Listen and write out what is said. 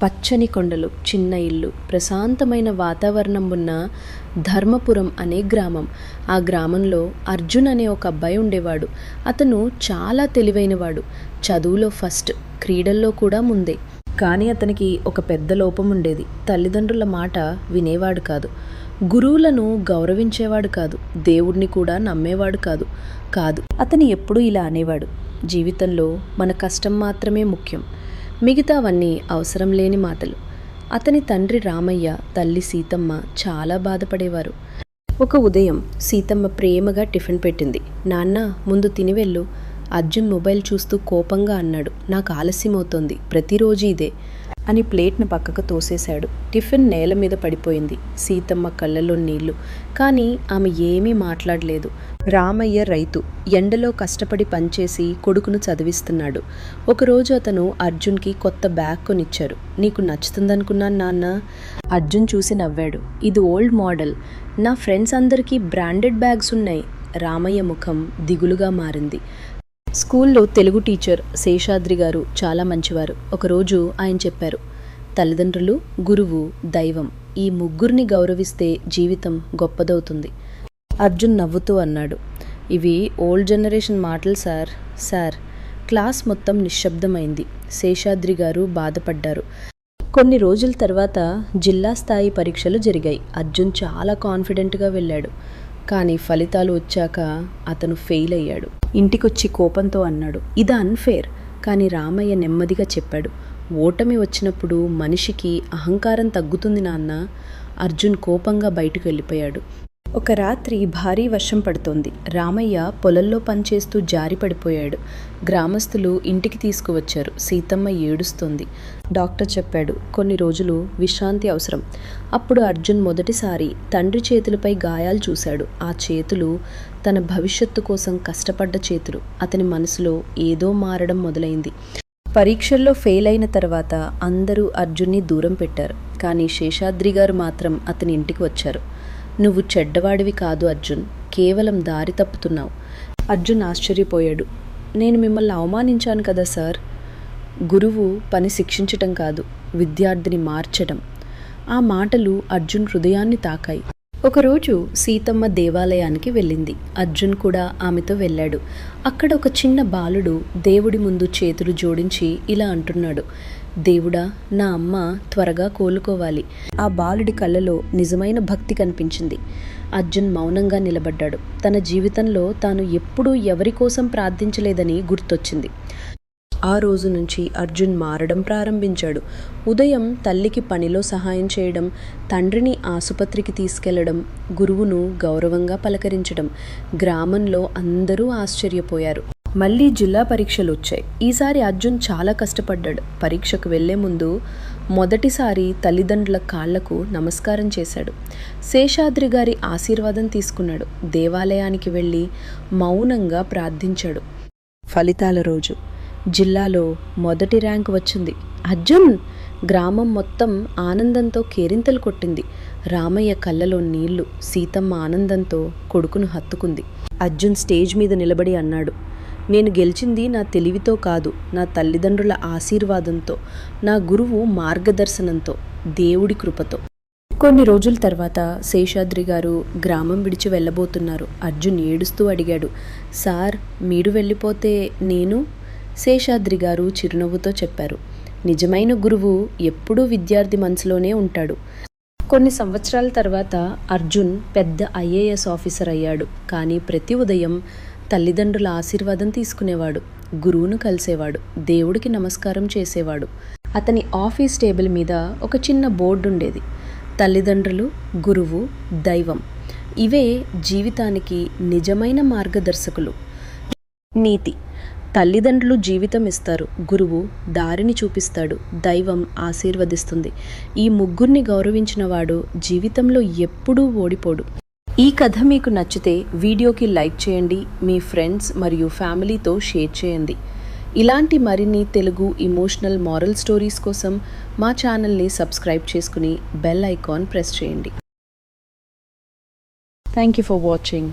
పచ్చని కొండలు, చిన్న ఇల్లు, ప్రశాంతమైన వాతావరణం ఉన్న ధర్మపురం అనే గ్రామం. ఆ గ్రామంలో అర్జున్ అనే ఒక అబ్బాయి ఉండేవాడు. అతను చాలా తెలివైనవాడు. చదువులో ఫస్ట్, క్రీడల్లో కూడా ముందే. కానీ అతనికి ఒక పెద్ద లోపం ఉండేది. తల్లిదండ్రుల మాట వినేవాడు కాదు. గురువులను గౌరవించేవాడు కాదు. దేవుణ్ణి కూడా నమ్మేవాడు కాదు. అతను ఎప్పుడూ ఇలా అనేవాడు: జీవితంలో మన కష్టం మాత్రమే ముఖ్యం, మిగతావన్నీ అవసరం లేని మాటలు. అతని తండ్రి రామయ్య, తల్లి సీతమ్మ చాలా బాధపడేవారు. ఒక ఉదయం సీతమ్మ ప్రేమగా టిఫిన్ పెట్టింది. నాన్న, ముందు తిని వెళ్ళు. అర్జున్ మొబైల్ చూస్తూ కోపంగా అన్నాడు. నాకు ఆలస్యమవుతోంది, ప్రతిరోజు ఇదే అని ప్లేట్ను పక్కకు తోసేశాడు. టిఫిన్ నేల మీద పడిపోయింది. సీతమ్మ కళ్ళలో నీళ్లు. కానీ ఆమె ఏమీ మాట్లాడలేదు. రామయ్య రైతు, ఎండలో కష్టపడి పనిచేసి కొడుకును చదివిస్తున్నాడు. ఒకరోజు అతను అర్జున్కి కొత్త బ్యాగ్ కొనిచ్చారు. నీకు నచ్చుతుందనుకున్నాను నాన్న. అర్జున్ చూసి నవ్వాడు. ఇది ఓల్డ్ మోడల్, నా ఫ్రెండ్స్ అందరికీ బ్రాండెడ్ బ్యాగ్స్ ఉన్నాయి. రామయ్య ముఖం దిగులుగా మారింది. స్కూల్లో తెలుగు టీచర్ శేషాద్రి గారు చాలా మంచివారు. ఒకరోజు ఆయన చెప్పారు: తల్లిదండ్రులు, గురువు, దైవం, ఈ ముగ్గురిని గౌరవిస్తే జీవితం గొప్పదవుతుంది. అర్జున్ నవ్వుతూ అన్నాడు, ఇవి ఓల్డ్ జనరేషన్ మాటలు సార్. క్లాస్ మొత్తం నిశ్శబ్దమైంది. శేషాద్రి గారు బాధపడ్డారు. కొన్ని రోజుల తర్వాత జిల్లా స్థాయి పరీక్షలు జరిగాయి. అర్జున్ చాలా కాన్ఫిడెంట్గా వెళ్ళాడు. కానీ ఫలితాలు వచ్చాక అతను ఫెయిల్ అయ్యాడు. ఇంటికొచ్చి కోపంతో అన్నాడు, ఇది అన్ఫేర్. కానీ రామయ్య నెమ్మదిగా చెప్పాడు, ఓటమి వచ్చినప్పుడు మనిషికి అహంకారం తగ్గుతుంది నాన్న. అర్జున్ కోపంగా బయటకు వెళ్ళిపోయాడు. ఒక రాత్రి భారీ వర్షం పడుతోంది. రామయ్య పొలంలో పనిచేస్తూ జారి పడిపోయాడు. గ్రామస్తులు ఇంటికి తీసుకువచ్చారు. సీతమ్మ ఏడుస్తోంది. డాక్టర్ చెప్పాడు, కొన్ని రోజులు విశ్రాంతి అవసరం. అప్పుడు అర్జున్ మొదటిసారి తండ్రి చేతులపై గాయాలు చూశాడు. ఆ చేతులు తన భవిష్యత్తు కోసం కష్టపడ్డ చేతులు. అతని మనసులో ఏదో మారడం మొదలైంది. పరీక్షల్లో ఫెయిల్ అయిన తర్వాత అందరూ అర్జున్ని దూరం పెట్టారు. కానీ శేషాద్రి గారు మాత్రం అతని ఇంటికి వచ్చారు. నువ్వు చెడ్డవాడివి కాదు అర్జున్, కేవలం దారి తప్పుతున్నావు. అర్జున్ ఆశ్చర్యపోయాడు. నేను మిమ్మల్ని అవమానించాను కదా సార్. గురువు పని శిక్షించటం కాదు, విద్యార్థిని మార్చడం. ఆ మాటలు అర్జున్ హృదయాన్ని తాకాయి. ఒకరోజు సీతమ్మ దేవాలయానికి వెళ్ళింది. అర్జున్ కూడా ఆమెతో వెళ్ళాడు. అక్కడ ఒక చిన్న బాలుడు దేవుడి ముందు చేతులు జోడించి ఇలా అంటున్నాడు: దేవుడా, నా అమ్మ త్వరగా కోలుకోవాలి. ఆ బాలుడి కళ్ళలో నిజమైన భక్తి కనిపించింది. అర్జున్ మౌనంగా నిలబడ్డాడు. తన జీవితంలో తాను ఎప్పుడూ ఎవరి కోసం ప్రార్థించలేదని గుర్తొచ్చింది. ఆ రోజు నుంచి అర్జున్ మారడం ప్రారంభించాడు. ఉదయం తల్లికి పనిలో సహాయం చేయడం, తండ్రిని ఆసుపత్రికి తీసుకెళ్లడం, గురువును గౌరవంగా పలకరించడం. గ్రామంలో అందరూ ఆశ్చర్యపోయారు. మళ్ళీ జిల్లా పరీక్షలు వచ్చాయి. ఈసారి అర్జున్ చాలా కష్టపడ్డాడు. పరీక్షకు వెళ్లే ముందు మొదటిసారి తల్లిదండ్రుల కాళ్లకు నమస్కారం చేశాడు. శేషాద్రి గారి ఆశీర్వాదం తీసుకున్నాడు. దేవాలయానికి వెళ్ళి మౌనంగా ప్రార్థించాడు. ఫలితాల రోజు జిల్లాలో మొదటి ర్యాంకు వచ్చింది. అర్జున్! గ్రామం మొత్తం ఆనందంతో కేరింతలు కొట్టింది. రామయ్య కళ్ళలో నీళ్లు. సీతమ్మ ఆనందంతో కొడుకును హత్తుకుంది. అర్జున్ స్టేజ్ మీద నిలబడి అన్నాడు, నేను గెలిచింది నా తెలివితో కాదు, నా తల్లిదండ్రుల ఆశీర్వాదంతో, నా గురువు మార్గదర్శనంతో, దేవుడి కృపతో. కొన్ని రోజుల తర్వాత శేషాద్రి గారు గ్రామం విడిచి వెళ్ళబోతున్నారు. అర్జున్ ఏడుస్తూ అడిగాడు, సార్, మీరు వెళ్ళిపోతే నేను? శేషాద్రి గారు చిరునవ్వుతో చెప్పారు, నిజమైన గురువు ఎప్పుడూ విద్యార్థి మనసులోనే ఉంటాడు. కొన్ని సంవత్సరాల తర్వాత అర్జున్ పెద్ద IAS ఆఫీసర్ అయ్యాడు. కానీ ప్రతి ఉదయం తల్లిదండ్రుల ఆశీర్వాదం తీసుకునేవాడు, గురువును కలిసేవాడు, దేవుడికి నమస్కారం చేసేవాడు. అతని ఆఫీస్ టేబుల్ మీద ఒక చిన్న బోర్డు ఉండేది. తల్లిదండ్రులు, గురువు, దైవం, ఇవే జీవితానికి నిజమైన మార్గదర్శకులు. నీతి: తల్లిదండ్రులు జీవితం ఇస్తారు, గురువు దారిని చూపిస్తాడు, దైవం ఆశీర్వదిస్తుంది. ఈ ముగ్గురిని గౌరవించిన వాడు జీవితంలో ఎప్పుడూ ఓడిపోడు. ఈ కథ మీకు నచ్చితే వీడియోకి లైక్ చేయండి, మీ ఫ్రెండ్స్ మరియు ఫ్యామిలీతో షేర్ చేయండి. ఇలాంటి మరిన్ని తెలుగు ఇమోషనల్ మారల్ స్టోరీస్ కోసం మా ఛానల్ని సబ్స్క్రైబ్ చేసుకుని బెల్ ఐకాన్ ప్రెస్ చేయండి. Thank you for watching.